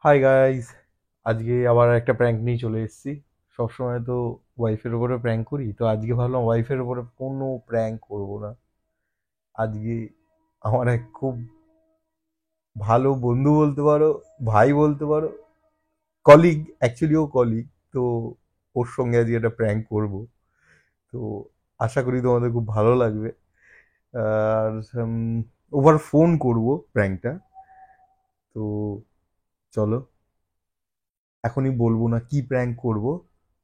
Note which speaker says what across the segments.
Speaker 1: Hi guys, আজকে আবার একটা প্র্যাঙ্ক নিয়ে চলে এসেছি। সবসময় তো ওয়াইফের উপরে প্র্যাঙ্ক করি, তো আজকে ভাবলাম ওয়াইফের উপরে কোনো প্র্যাঙ্ক করব না। আজকে আমার এক খুব ভালো বন্ধু বলতে পারো, ভাই বলতে পারো, কলিগ, অ্যাকচুয়ালি ও কলিগ। তো ওর সঙ্গে আজকে একটা প্র্যাঙ্ক করব। তো আশা করি তোমাদের খুব ভালো লাগবে। আর ওভার ফোন করব প্র্যাঙ্কটা। তো চলো, এখনই বলবো না কি প্র্যাঙ্ক করব,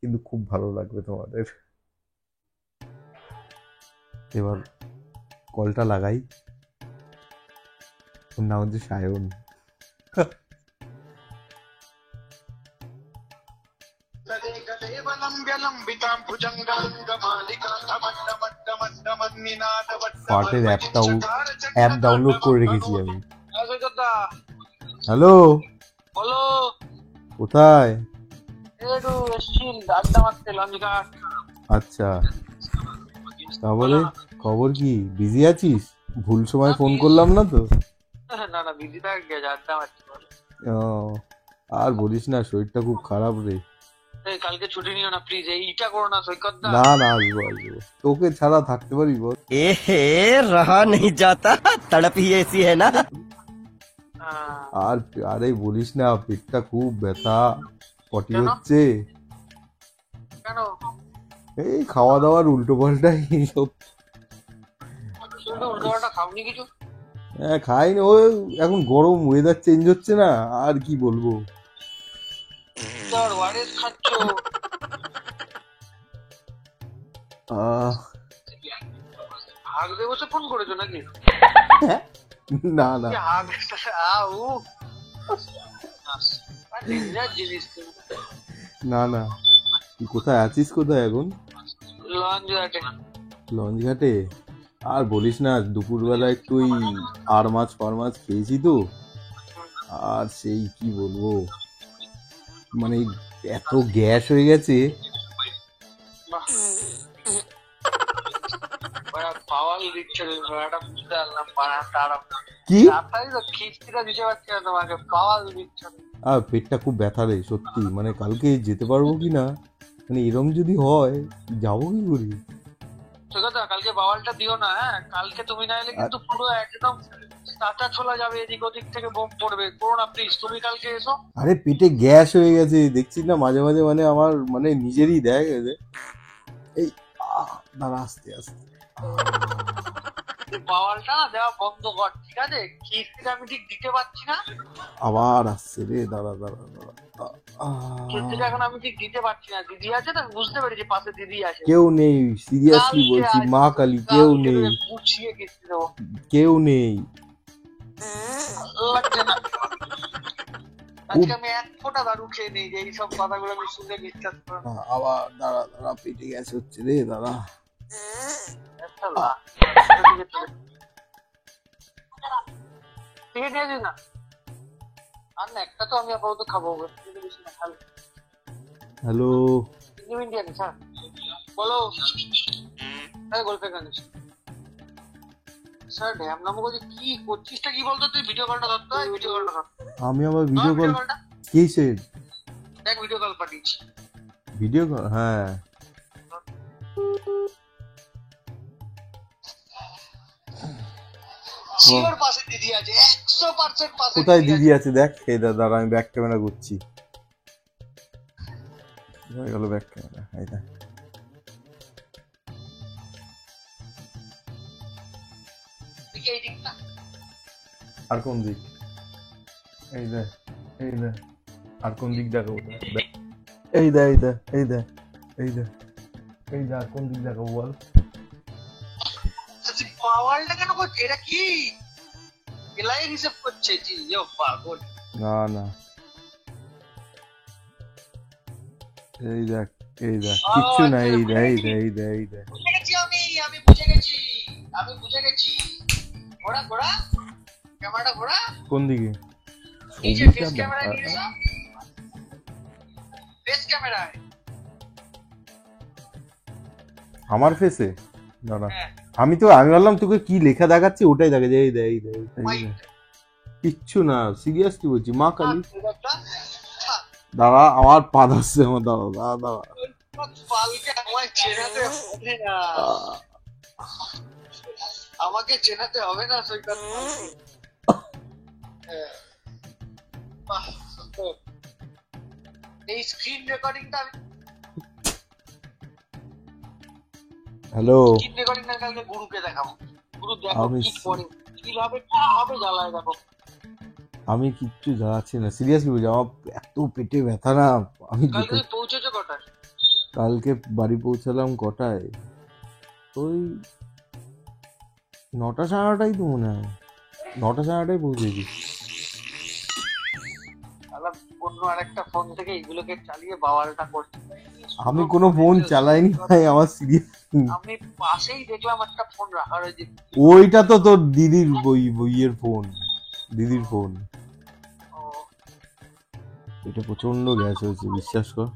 Speaker 1: কিন্তু খুব ভালো লাগবে তোমাদের। এবার কলটা লাগাই। ওর নাম হচ্ছে সায়ন। ফাটের অ্যাপ ডাউনলোড করে রেখেছি আমি। হ্যালো,
Speaker 2: বলো।
Speaker 1: কোথায়?
Speaker 2: একটু এসছি আড্ডা মারতে লঞ্চঘাট।
Speaker 1: আচ্ছা, তারপরে
Speaker 2: বলো।
Speaker 1: খবর কি? বিজি আছিস? ভুল সময়
Speaker 2: না
Speaker 1: ফোন
Speaker 2: বিজি,
Speaker 1: করলাম না তো?
Speaker 2: না না বিজি থাক গেছে, আড্ডা মারছি বলো।
Speaker 1: ও, আর বলিস না, শরীরটা খুব খারাপ রে।
Speaker 2: এই কালকে ছুটি নিও না প্লিজ, এইটা করো না সৈকত দা।
Speaker 1: না না, আসবো আসবো, তোকে ছাড়া থাকতে পারি বল?
Speaker 3: एहे रहा नहीं जाता। तड़प ही ऐसी है ना।
Speaker 1: আর আরে বলিস না, পেটটা খুব ব্যথা, পটি
Speaker 2: কেন
Speaker 1: হচ্ছে।
Speaker 2: কেন?
Speaker 1: এই খাওয়া দাওয়ার উল্টো পাল্টা এইসব।
Speaker 2: তুমি তো উল্টোপাল্টা খাওনি কিছু?
Speaker 1: হ্যাঁ, খাইনি, ও এখন গরম, ওয়েদার চেঞ্জ হচ্ছে না, আর কি বলবো।
Speaker 2: তোর ওয়ারেস খাচ্ছ?
Speaker 1: আহ,
Speaker 2: হাগ দিয়ে বসে ফোন করেছো নাকি?
Speaker 1: না না
Speaker 2: কি হাগ? আউ ডেঞ্জার জিনিস তুমি।
Speaker 1: না না, তুই কোথায় আছিস, কোথায় এখন?
Speaker 2: লঞ্চ ঘাটে।
Speaker 1: লঞ্চ ঘাটে? আর বলিস না, দুপুরবেলা একটু ওই আর মাছ ফার মাছ খেয়েছি তো, আর সেই কি বলবো, মানে এত গ্যাস হয়ে গেছে।
Speaker 2: পাওয়াল দিচ্ছে একটা বুঝতে পারলাম পাড়া তারা।
Speaker 1: কি?
Speaker 2: আপনারই তো খিস্তিটা দিতে পারছি না তোমাকে, পাওয়াল দিচ্ছে।
Speaker 1: আর পেটটা খুব ব্যথা রে সত্যি, মানে কালকে যেতে পারবো কি না, মানে এরম যদি হয় যাবো কি করি?
Speaker 2: ঠিক আছে, কালকে বাওয়ালটা দিও না। হ্যাঁ, কালকে তুমি না এলে কিন্তু পুরো একদম টাটা ছোলা যাবে, এদিক ওদিক থেকে বোম পড়বে। করো না প্লিজ, তুমি কালকে এসো।
Speaker 1: আরে পেটে গ্যাস হয়ে গেছে, দেখছিস না মাঝে মাঝে, মানে আমার মানে নিজেরই দেখ এই। দাঁড়া, আস্তে আস্তে।
Speaker 2: বাওয়ালটা না দেওয়া বন্ধ কর, ঠিক আছে? কিস্তিটা আমি ঠিক দিতে পারছি না।
Speaker 1: আবার আসছে রে, দাঁড়া দাঁড়া দাঁড়া।
Speaker 2: কিস্তিটা এখন আমি ঠিক দিতে পারছি না। দিদি আছে তো, বুঝতে পেরেছি পাশে দিদি আছে।
Speaker 1: কেউ নেই, সিরিয়াসলি
Speaker 2: কালকে
Speaker 1: বলছি,
Speaker 2: আসবে,
Speaker 1: মা কালী, কেউ
Speaker 2: কালকে
Speaker 1: নেই,
Speaker 2: তোকে গুছিয়ে কিস্তি দেবো।
Speaker 1: কেউ নেই।
Speaker 2: লাগছে না।
Speaker 1: খুব
Speaker 2: আজকে আমি এক ফোঁটা দারু খেয়ে নেই, যে এইসব কথাগুলো আমি শুনে বিশ্বাস করো না।
Speaker 1: আবার দাঁড়া দাঁড়া, পেটে গ্যাস হচ্ছে রে, দাঁড়া।
Speaker 2: একটা লাখ টিকিট নিয়েছিস না? আর না, একটা তো আমি আপাতত খাবো, বেশি না খালি।
Speaker 1: হ্যালো,
Speaker 2: ইন্ডিয়ান স্যার, বলো। তাই গল্পে কানিস স্যার, ঢ্যাম নামো বলছি। কি করছিসটা কি বলতো? তুই ভিডিও কলটা ধরতো, ভিডিও কলটা ধর।
Speaker 1: আমি আবার ভিডিও কল?
Speaker 2: ভিডিও কলটা
Speaker 1: কিসে
Speaker 2: দেখ, ভিডিও কল পাঠিয়েছি।
Speaker 1: Video call? হ্যাঁ,
Speaker 2: শিওর পাশে দিদি আছে, 100% পাশে
Speaker 1: কোথায় দিদি
Speaker 2: আছে।
Speaker 1: আছে দেখ। এই দাঁড়া, আমি ব্যাক ক্যামেরা করছি। হয়ে গেল ব্যাক ক্যামেরা, এই দেখ।
Speaker 2: দিকে এই দিকটা।
Speaker 1: আর কোন দিক? এই দেখ, এই দেখ। আর কোন দিক দেখাবো? এই দেখ, এই দেখ, এই দেখ, এই দেখ, এই দেখ, কোন দিক দেখাবো বল?
Speaker 2: পাওয়ালটা কেন করছে? এটা কি এলাই হিসেব করছে? জি ও পাগল।
Speaker 1: না না, এই দেখ, এই দেখ, কিচ্ছু না, এই দেখ, এই দেখ, এই দেখ, এই দেখ।
Speaker 2: বুঝে গেছি আমি বুঝে গেছি, আমি বুঝে গেছি। ঘোড়া ঘোড়া, ক্যামেরাটা ঘোড়া।
Speaker 1: কোন দিকে?
Speaker 2: এই যে ফেস
Speaker 1: ছবিটা
Speaker 2: ক্যামেরা নিয়ে এসো, ফেস ক্যামেরায়।
Speaker 1: আমার ফেসে? দাঁড়া,
Speaker 2: হ্যাঁ,
Speaker 1: আমি ভাবলাম তোকে কি লেখা দেখাচ্ছি, ওটাই দেখে, এই দেখ, এই দেখ, এই দেখ। কিচ্ছু না, সিরিয়াসলি বলছি, মা কালী।
Speaker 2: একটা
Speaker 1: দাঁড়া, আমার পা ধরছে, আমার দাঁড়া দাঁড়া দাঁড়া।
Speaker 2: পালকে আমায় চেনাতে হবে না,
Speaker 1: আহ,
Speaker 2: আমাকে চেনাতে হবে না সৈকত পালকে। হ্যাঁ, বাহ, সুন্দর। এই স্ক্রিন রেকর্ডিংটা আমি
Speaker 1: হ্যালো।
Speaker 2: স্ক্রিন রেকর্ডিংটা কালকে গুরুকে দেখাবো। গুরু দেখো
Speaker 1: আমি
Speaker 2: কি করে, কি হবে জ্বালায় দেখো।
Speaker 1: আমি কিচ্ছু যাচ্ছি না, সিরিয়াসলি বলছি, আমার এত পেটে ব্যথা না। আমি
Speaker 2: কালকে
Speaker 1: যেতে
Speaker 2: তুমি পৌঁছেছো কটায়?
Speaker 1: কালকে বাড়ি পৌঁছালাম কটায়, ওই 9টা 9:30 তো মনে হয়, 9টা 9:30 পৌঁছেছি।
Speaker 2: তাহলে অন্য আরেকটা ফোন থেকে এইগুলোকে চালিয়ে বাওয়ালটা করছে।
Speaker 1: আমি কোনো ফোন চালাইনি ভাই, আমার সিরিয়াস।
Speaker 2: আমি পাশেই দেখলাম একটা ফোন রাখা রয়েছে।
Speaker 1: ওইটা তো তোর দিদির বইয়ের ফোন, দিদির ফোন।
Speaker 2: ও,
Speaker 1: এটা প্রচন্ড গ্যাস হয়েছে, বিশ্বাস কর।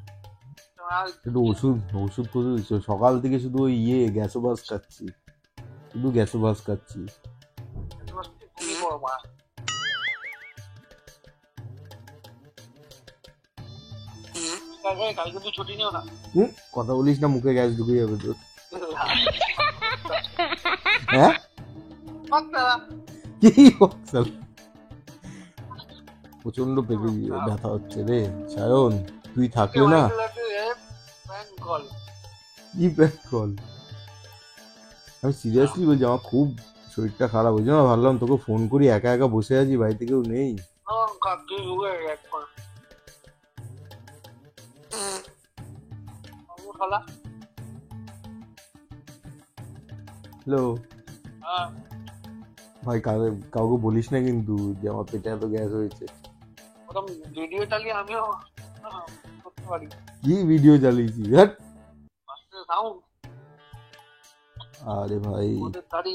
Speaker 2: তোমার
Speaker 1: একটু ওষুধ ওষুধ টষুধ দিচ্ছে। সকাল থেকে শুধু ওই গ্যাসোবাস খাচ্ছি, শুধু গ্যাসোবাস খাচ্ছি।
Speaker 2: তুমি বড় মা। কালকে তুই ছুটি নিও না।
Speaker 1: কথা বলিস না, মুখে গ্যাস ঢুকে যাবে তোর। হ্যাঁ, কি বকছাল? প্রচন্ড পেটে ব্যথা হচ্ছে রে সায়ন, তুই থাকলে না। কি প্র্যাঙ্ক কল? আমি সিরিয়াসলি বলছি, আমার খুব শরীরটা খারাপ, ওই জন্য ভাবলাম তোকে ফোন করি, একা একা বসে আছি, বাড়িতে কেউ নেই। হ্যালো ভাই, কাউকে বলিস না কিন্তু যে আমার পেটে এত গ্যাস হয়েছে।
Speaker 2: ভিডিও চালিয়ে আমিও করতে পারি।
Speaker 1: কি ভিডিও চালিয়েছি? হ্যাঁ,
Speaker 2: সাউন্ড
Speaker 1: আরে ভাই
Speaker 2: দাড়ি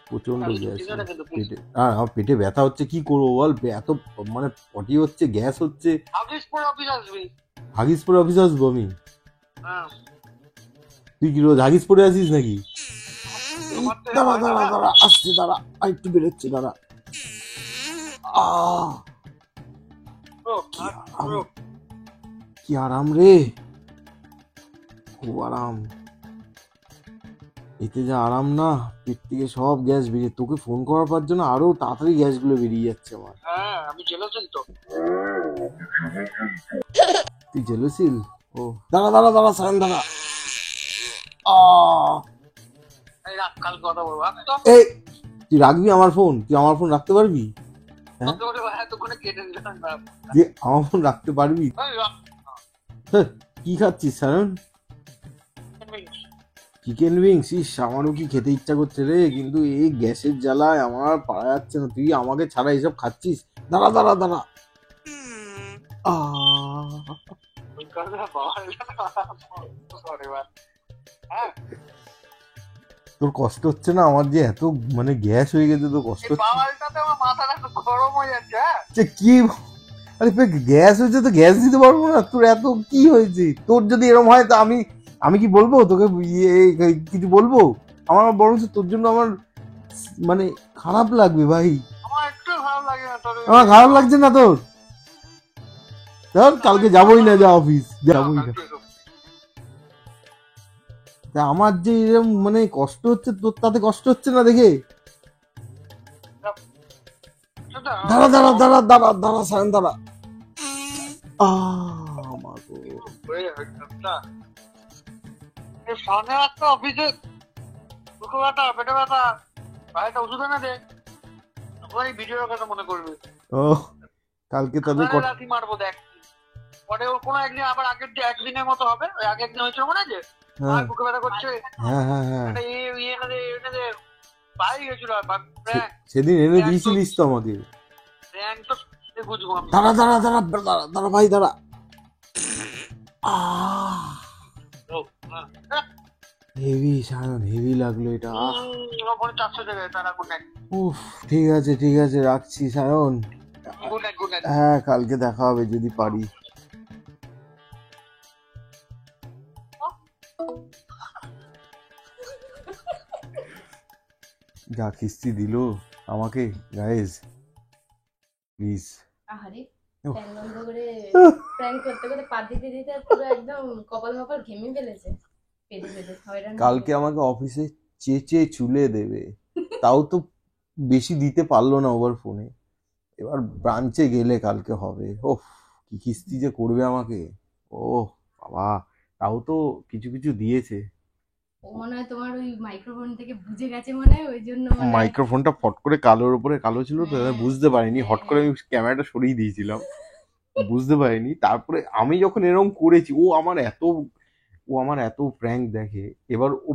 Speaker 1: প্রচন্ড
Speaker 2: কালকে
Speaker 1: গ্যাস
Speaker 2: ছুটি নেই না কিন্তু
Speaker 1: পেটে। আমার পেটে ব্যথা হচ্ছে, কি করবো বল? এত মানে পটি হচ্ছে, গ্যাস হচ্ছে।
Speaker 2: হাগিস পরে অফিস আসবি।
Speaker 1: হাগিস পরে অফিস আসবো আমি?
Speaker 2: হ্যাঁ,
Speaker 1: তুই কি রোজ হাগিস পরে আসিস নাকি?
Speaker 2: তোমার তো
Speaker 1: দাঁড়া
Speaker 2: হয় না।
Speaker 1: দাঁড়া দাঁড়া, আসছে, দাঁড়া, আর একটু বেরোচ্ছে, দাঁড়া। আহ,
Speaker 2: পুরো
Speaker 1: কি আরাম রে, খুব আরাম। এতে যা আরাম না, পেট থেকে সব গ্যাস বেরিয়ে, তোকে ফোন করার পর জন্য আরো তাড়াতাড়ি গ্যাসগুলো বেরিয়ে যাচ্ছে আমার।
Speaker 2: হ্যাঁ, আমি জেলাসিল তো।
Speaker 1: তুই জেলুসিল? ও, দাঁড়া দাঁড়া দাঁড়া সায়ন, দাঁড়া। আহ,
Speaker 2: এই রাখ, কাল কথা বলবো। রাখ তো।
Speaker 1: এই, তুই রাখবি আমার ফোন? তুই আমার ফোন রাখতে পারবি? হ্যাঁ,
Speaker 2: কথা বলে এতক্ষণে কেটে দিলাম না।
Speaker 1: যে আমার ফোন রাখতে পারবি?
Speaker 2: এই রাখ।
Speaker 1: হ্যাঁ, কি খাচ্ছিস সায়ন? Chicken wings? ইস, আমারও কি খেতে ইচ্ছা করছে রে, কিন্তু এই গ্যাসের জ্বালায় আমার পারা যাচ্ছে না। তুই আমাকে ছাড়া এসব খাচ্ছিস? দাঁড়া দাঁড়া দাঁড়া।
Speaker 2: ওই কথা বাওয়ালটা সরি বার। হ্যাঁ,
Speaker 1: তোর কষ্ট হচ্ছে না? আমার যে এত মানে গ্যাস হয়ে গেছে, তো কষ্ট
Speaker 2: এই
Speaker 1: হচ্ছে।
Speaker 2: বাওয়ালটাতে আমার মাথাটা একটু গরম হয়ে যাচ্ছে। হ্যাঁ,
Speaker 1: যে কি, আরে গ্যাস হয়েছে তো গ্যাস দিতে পারবো না? তোর এত কি হয়েছে? তোর যদি এরকম হয় তা আমি আমি কি বলবো তোকে? কিছু বলবো? আমার বরং তোর জন্য আমার মানে খারাপ লাগবে ভাই।
Speaker 2: আমার একটু ভালো লাগে না তোর।
Speaker 1: আমার খারাপ লাগছে না তোর? ধর, কালকে যাবোই না, যা অফিস যাবোই না। তা আমার যে এরকম মানে কষ্ট হচ্ছে, তোর তাতে কষ্ট হচ্ছে না দেখে? দাঁড়া দাঁড়া দাঁড়া দাঁড়া দাঁড়া সায়ন, দাঁড়া। আমার গো।
Speaker 2: সামনে একটা অফিসে দুটো ব্যথা, পেটে ব্যথা, ভাইটা ওষুধ এনে দে। ওই ভিডিওর কথা মনে করবি।
Speaker 1: ও, কালকে তাহলে
Speaker 2: রাতি মারবো দেখ। পরে ওর কোনো একদিন আবার আগের যে একদিনের মতো হবে। ওই আগের দিন হয়েছিল মনে আছে? আর বুকে ব্যথা করছে।
Speaker 1: হ্যাঁ হ্যাঁ হ্যাঁ,
Speaker 2: এনে দে পাই গেছিল।
Speaker 1: সেদিন এনে দিয়েছিলিস তো আমাকে।
Speaker 2: তো বুঝবো আমি।
Speaker 1: দাঁড়া দাঁড়া দাঁড়া দাঁড়া দাঁড়া ভাই, দাঁড়া। হেভি সায়ন, হেভি লাগলো এটা।
Speaker 2: ফোনে 400 জায়গায় তারা গুড নাইট।
Speaker 1: উফ, ঠিক আছে ঠিক আছে, রাখছি Sayan.
Speaker 2: Good night, good night.
Speaker 1: হ্যাঁ, কালকে দেখা হবে যদি পারি। যা কিস্তি দিল। আমাকে গাইজ প্লিজ।
Speaker 4: আহারে
Speaker 1: উফ।
Speaker 4: ফ্যান বন্ধ করে প্র্যাঙ্ক করতে করতে পা দিতে দিতে পুরো একদম কপাল মপাল ঘেমে ফেলেছে, পেটে পেটে হয়রান হয়ে
Speaker 1: কালকে
Speaker 4: গেছে।
Speaker 1: আমাকে অফিসে চেঁচে চুলে দেবে, তাও তো বেশি দিতে পারলো না ওভার ফোনে। এবার ব্রাঞ্চে গেলে কালকে হবে। ওহ, কি কিস্তি যে করবে আমাকে। ও বাবা, তাও তো কিছু কিছু দিয়েছে।
Speaker 4: ও মনে হয় তোমার ওই মাইক্রোফোন থেকে বুঝে গেছে মনে হয়, ওই জন্য মনে হয়।
Speaker 1: মাইক্রোফোনটা ফট করে কালোর উপরে কালো ছিল তো, আমি
Speaker 4: হ্যাঁ,
Speaker 1: বুঝতে পারিনি। হট করে
Speaker 4: হ্যাঁ।
Speaker 1: আমি ক্যামেরাটা সরিয়ে দিয়েছিলাম, বুঝতে পারিনি। তারপরে আমি যখন এরকম করেছি, ও আমার এত প্র্যাঙ্ক দেখে। এবার ও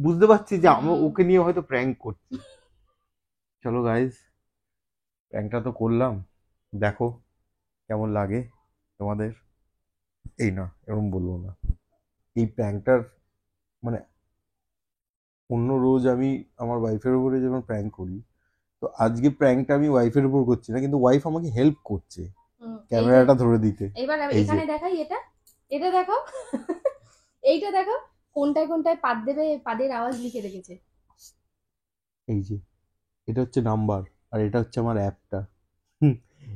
Speaker 1: বুঝতে পারছে যে আমি
Speaker 4: হুম।
Speaker 1: ওকে নিয়ে হয়তো প্র্যাঙ্ক করছি। চলো গাইজ, প্র্যাঙ্কটা তো করলাম, দেখো কেমন লাগে তোমাদের। এই না, এরকম বলবো না। এই প্র্যাঙ্কটার মানে অন্য রোজ আমি আমার ওয়াইফের উপরে যখন প্র্যাঙ্ক করি, তো আজকে প্র্যাঙ্কটা আমি ওয়াইফের উপর করছি না, কিন্তু ওয়াইফ আমাকে হেল্প করছে
Speaker 4: হুম, এই যে
Speaker 1: ক্যামেরাটা ধরে দিতে।
Speaker 4: এবার আমি
Speaker 1: এই যে
Speaker 4: এখানে দেখাই, এটা এটা দেখাও। এইটা দেখাও, কোনটায় কোনটায় পাদ দেবে, পাদের আওয়াজ লিখে রেখেছে।
Speaker 1: এই যে এটা হচ্ছে নাম্বার, আর এটা হচ্ছে আমার অ্যাপটা।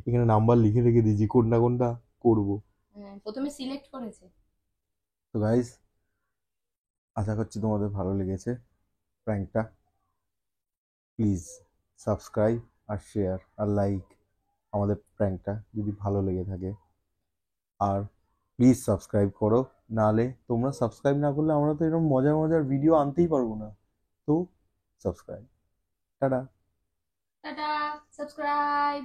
Speaker 1: এখানে নাম্বার লিখে রেখে দিয়েছি কোনটা কোনটা করবো।
Speaker 4: হ্যাঁ, প্রথমে সিলেক্ট করেছে।
Speaker 1: তো গাইজ, আশা করছি তোমাদের ভালো লেগেছে প্র্যাঙ্কটা। প্লিজ সাবস্ক্রাইব আর শেয়ার আর লাইক আমাদের প্র্যাঙ্কটা যদি ভালো লেগে থাকে। আর প্লিজ সাবস্ক্রাইব করো, নাহলে তোমরা সাবস্ক্রাইব না করলে আমরা তো এরকম মজার মজার ভিডিও আনতেই পারবো না। তো সাবস্ক্রাইব। টাটা।
Speaker 4: Tata, subscribe.